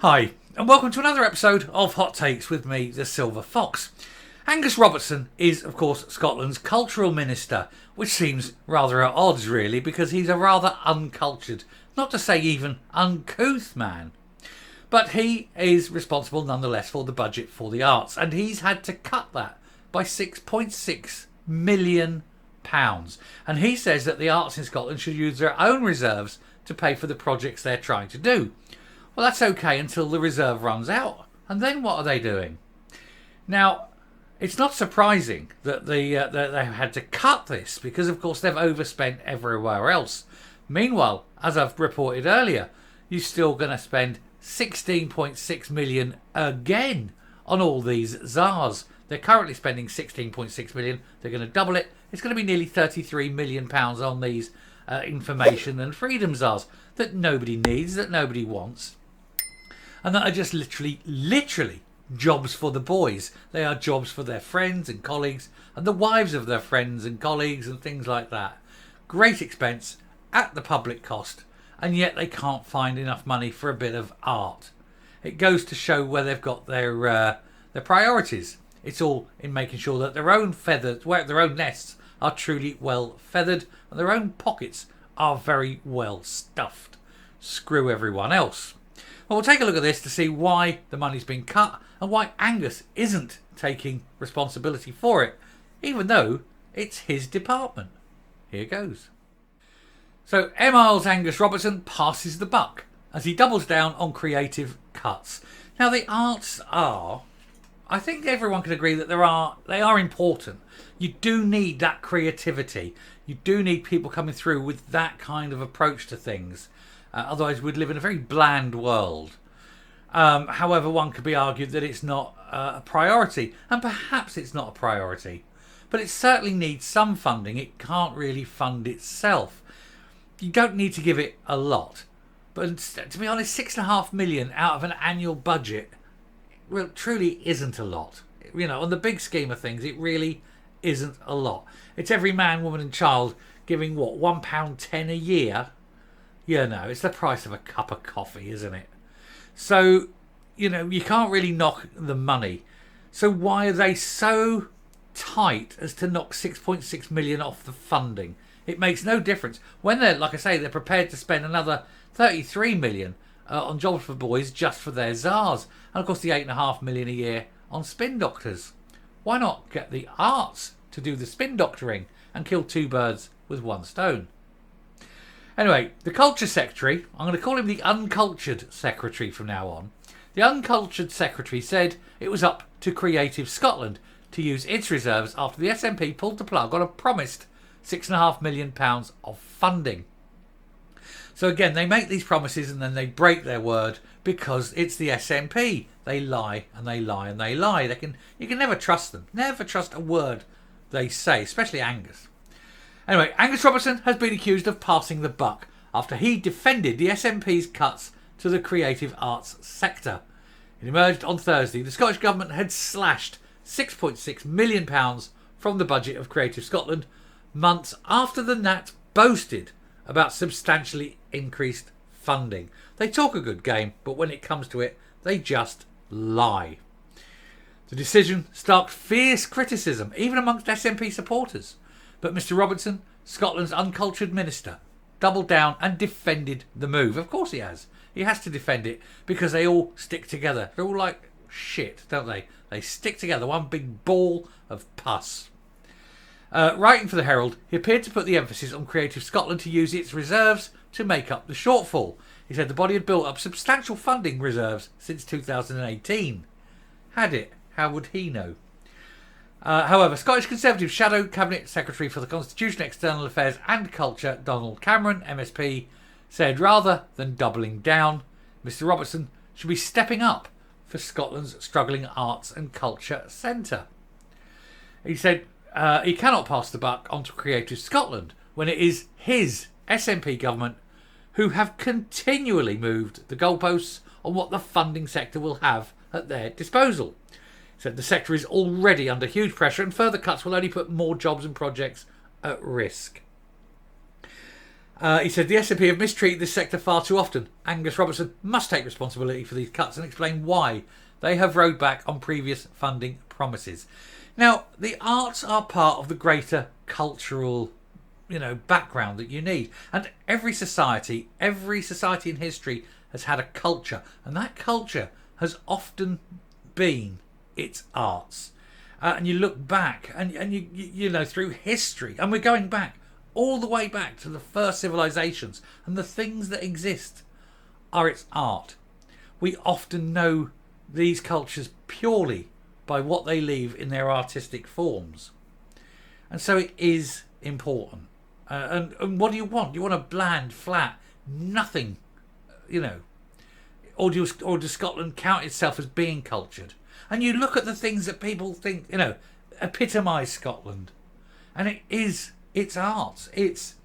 Hi, and welcome to another episode of Hot Takes with me, the Silver Fox. Angus Robertson is, of course, Scotland's cultural minister, which seems rather at odds, really, because he's a rather uncultured, not to say even uncouth man. But he is responsible, nonetheless, for the budget for the arts, and he's had to cut that by £6.6 million. And he says that the arts in Scotland should use their own reserves to pay for the projects they're trying to do. Well, that's okay until the reserve runs out. And then what are they doing? Now, it's not surprising that they had to cut this because, of course, they've overspent everywhere else. Meanwhile, as I've reported earlier, you're still going to spend 16.6 million again on all these czars. They're currently spending 16.6 million. They're going to double it. It's going to be nearly 33 million pounds on these information and freedom czars that nobody needs, that nobody wants. And that are just literally jobs for the boys. They are jobs for their friends and colleagues and the wives of their friends and colleagues and things like that. Great expense at the public cost, and yet they can't find enough money for a bit of art. It goes to show where they've got their priorities. It's all in making sure that their own feathers, their own nests are truly well feathered and their own pockets are very well stuffed. Screw everyone else. Well, we'll take a look at this to see why the money's been cut and why Angus isn't taking responsibility for it, even though it's his department. Here goes. So, Airmiles Angus Robertson passes the buck as he doubles down on creative cuts. Now, the arts are, I think everyone can agree that they are important. You do need that creativity. You do need people coming through with that kind of approach to things. Otherwise, we'd live in a very bland world. However, one could be argued that it's not a priority. And perhaps it's not a priority. But it certainly needs some funding. It can't really fund itself. You don't need to give it a lot. But to be honest, £6.5 million out of an annual budget, well, truly isn't a lot. You know, on the big scheme of things, it really isn't a lot. It's every man, woman and child giving, what, £1.10 a year? You know, it's the price of a cup of coffee, isn't it? So, you know, you can't really knock the money. So why are they so tight as to knock 6.6 million off the funding? It makes no difference. When they're, like I say, they're prepared to spend another 33 million on jobs for boys just for their czars. And of course the 8.5 million a year on spin doctors. Why not get the arts to do the spin doctoring and kill two birds with one stone? Anyway, the Culture Secretary, I'm going to call him the Uncultured Secretary from now on. The Uncultured Secretary said it was up to Creative Scotland to use its reserves after the SNP pulled the plug on a promised £6.5 million of funding. So again, they make these promises and then they break their word because it's the SNP. They lie and they lie and they lie. You can never trust them. Never trust a word they say, especially Angus. Anyway, Angus Robertson has been accused of passing the buck after he defended the SNP's cuts to the creative arts sector. It emerged on Thursday the Scottish Government had slashed £6.6 million from the budget of Creative Scotland months after the Nat boasted about substantially increased funding. They talk a good game, but when it comes to it, they just lie. The decision sparked fierce criticism, even amongst SNP supporters. But Mr. Robertson, Scotland's uncultured minister, doubled down and defended the move. Of course he has. He has to defend it because they all stick together. They're all like shit, don't they? They stick together, one big ball of pus. Writing for the Herald, he appeared to put the emphasis on Creative Scotland to use its reserves to make up the shortfall. He said the body had built up substantial funding reserves since 2018. Had it? How would he know? However, Scottish Conservative Shadow Cabinet Secretary for the Constitution, External Affairs and Culture, Donald Cameron, MSP, said rather than doubling down, Mr. Robertson should be stepping up for Scotland's struggling arts and culture centre. He said he cannot pass the buck onto Creative Scotland when it is his SNP government who have continually moved the goalposts on what the funding sector will have at their disposal. Said the sector is already under huge pressure and further cuts will only put more jobs and projects at risk. He said the SNP have mistreated this sector far too often. Angus Robertson must take responsibility for these cuts and explain why they have rode back on previous funding promises. Now, the arts are part of the greater cultural, background that you need. And every society in history has had a culture. And that culture has often been its arts. And you look back and you through history, and we're going back all the way back to the first civilizations, and the things that exist are its art. We often know these cultures purely by what they leave in their artistic forms. And so it is important. And what do you want? You want a bland, flat, nothing, or does Scotland count itself as being cultured? And you look at the things that people think, epitomise Scotland. And it's arts. It's,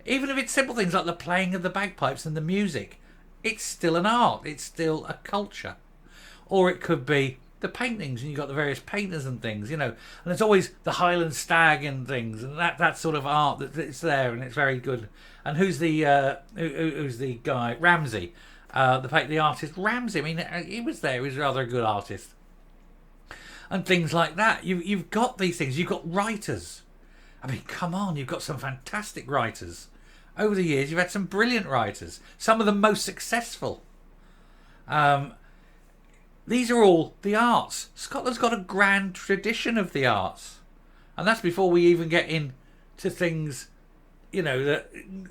even if it's simple things like the playing of the bagpipes and the music, it's still an art. It's still a culture. Or it could be the paintings, and you've got the various painters and things, and there's always the Highland Stag and things, and that sort of art that's there, and it's very good. And who's the guy? Ramsey, the artist Ramsey. I mean, he was there. He was rather a good artist, and things like that. You've got these things. You've got writers. I mean, come on, you've got some fantastic writers. Over the years, you've had some brilliant writers. Some of the most successful. These are all the arts. Scotland's got a grand tradition of the arts. And that's before we even get into things, that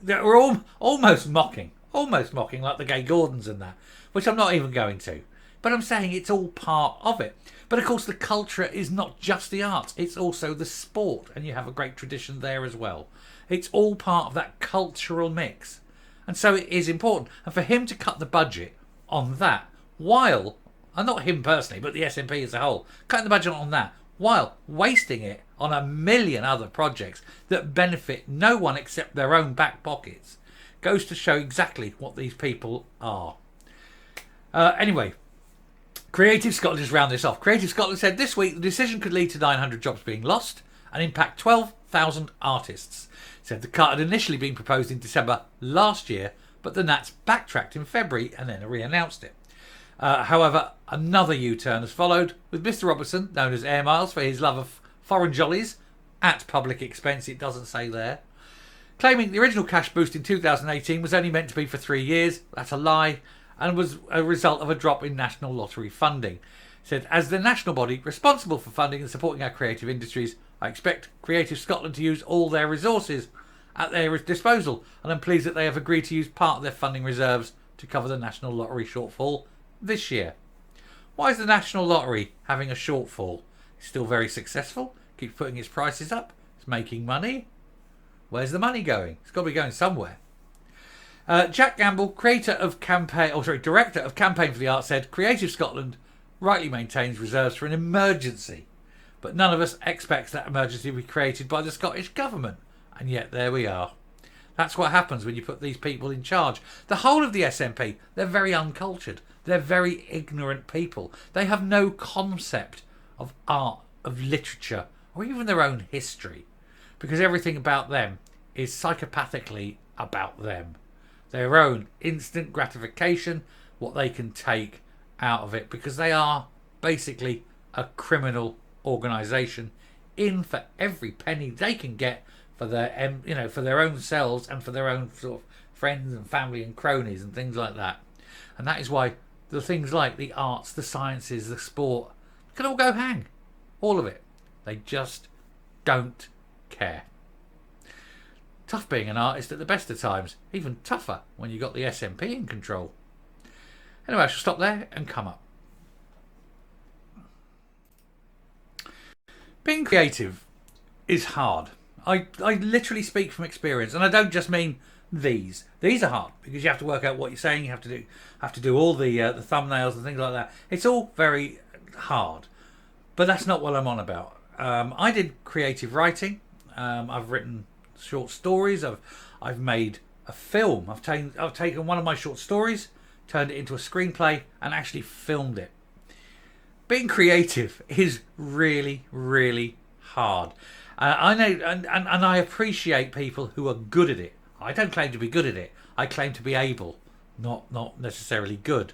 are almost mocking. Almost mocking, like the Gay Gordons and that. Which I'm not even going to. But I'm saying it's all part of it. But of course the culture is not just the arts. It's also the sport. And you have a great tradition there as well. It's all part of that cultural mix. And so it is important. And for him to cut the budget on that, while... and not him personally, but the SNP as a whole, cutting the budget on that, while wasting it on a million other projects that benefit no one except their own back pockets, goes to show exactly what these people are. Anyway, Creative Scotland, just round this off. Creative Scotland said this week the decision could lead to 900 jobs being lost and impact 12,000 artists. Said the cut had initially been proposed in December last year, but the Nats backtracked in February and then re-announced it. However, another U-turn has followed, with Mr. Robertson, known as Airmiles for his love of foreign jollies, at public expense, it doesn't say there, claiming the original cash boost in 2018 was only meant to be for 3 years. That's a lie, and was a result of a drop in national lottery funding. He said, as the national body responsible for funding and supporting our creative industries, I expect Creative Scotland to use all their resources at their disposal, and I'm pleased that they have agreed to use part of their funding reserves to cover the national lottery shortfall this year. Why is the National Lottery having a shortfall? It's still very successful, keeps putting its prices up, it's making money. Where's the money going? It's got to be going somewhere. Jack Gamble, director of Campaign for the Arts, said Creative Scotland rightly maintains reserves for an emergency, but none of us expects that emergency to be created by the Scottish Government, and yet there we are. That's what happens when you put these people in charge. The whole of the SNP, they're very uncultured. They're very ignorant people. They have no concept of art, of literature, or even their own history, because everything about them is psychopathically about them. Their own instant gratification, what they can take out of it, because they are basically a criminal organisation in for every penny they can get for their, for their own selves and for their own sort of friends and family and cronies and things like that. And that is why the things like the arts, the sciences, the sport can all go hang. All of it. They just don't care. Tough being an artist at the best of times. Even tougher when you've got the SNP in control. Anyway, I shall stop there and come up. Being creative is hard. I literally speak from experience, and I don't just mean these. These are hard because you have to work out what you're saying. You have to do all the thumbnails and things like that. It's all very hard, but that's not what I'm on about. I did creative writing. I've written short stories. I've made a film. I've taken one of my short stories, turned it into a screenplay, and actually filmed it. Being creative is really, really hard. I know, and I appreciate people who are good at it. I don't claim to be good at it. I claim to be able, not necessarily good.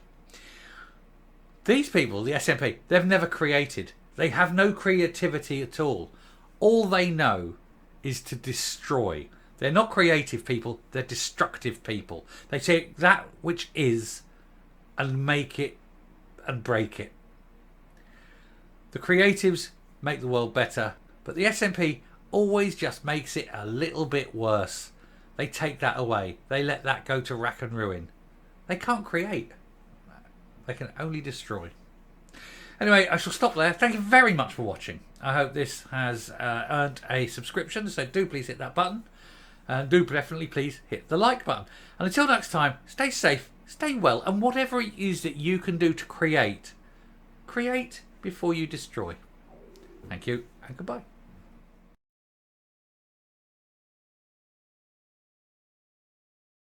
These people, the SNP, they've never created. They have no creativity at all. All they know is to destroy. They're not creative people, they're destructive people. They take that which is and make it and break it. The creatives make the world better, but the SNP always just makes it a little bit worse. They take that away. They let that go to rack and ruin. They can't create. They can only destroy. Anyway, I shall stop there. Thank you very much for watching. I hope this has earned a subscription, so do please hit that button. And do definitely please hit the like button. And until next time, stay safe, stay well, and whatever it is that you can do to create, create before you destroy. Thank you, and goodbye.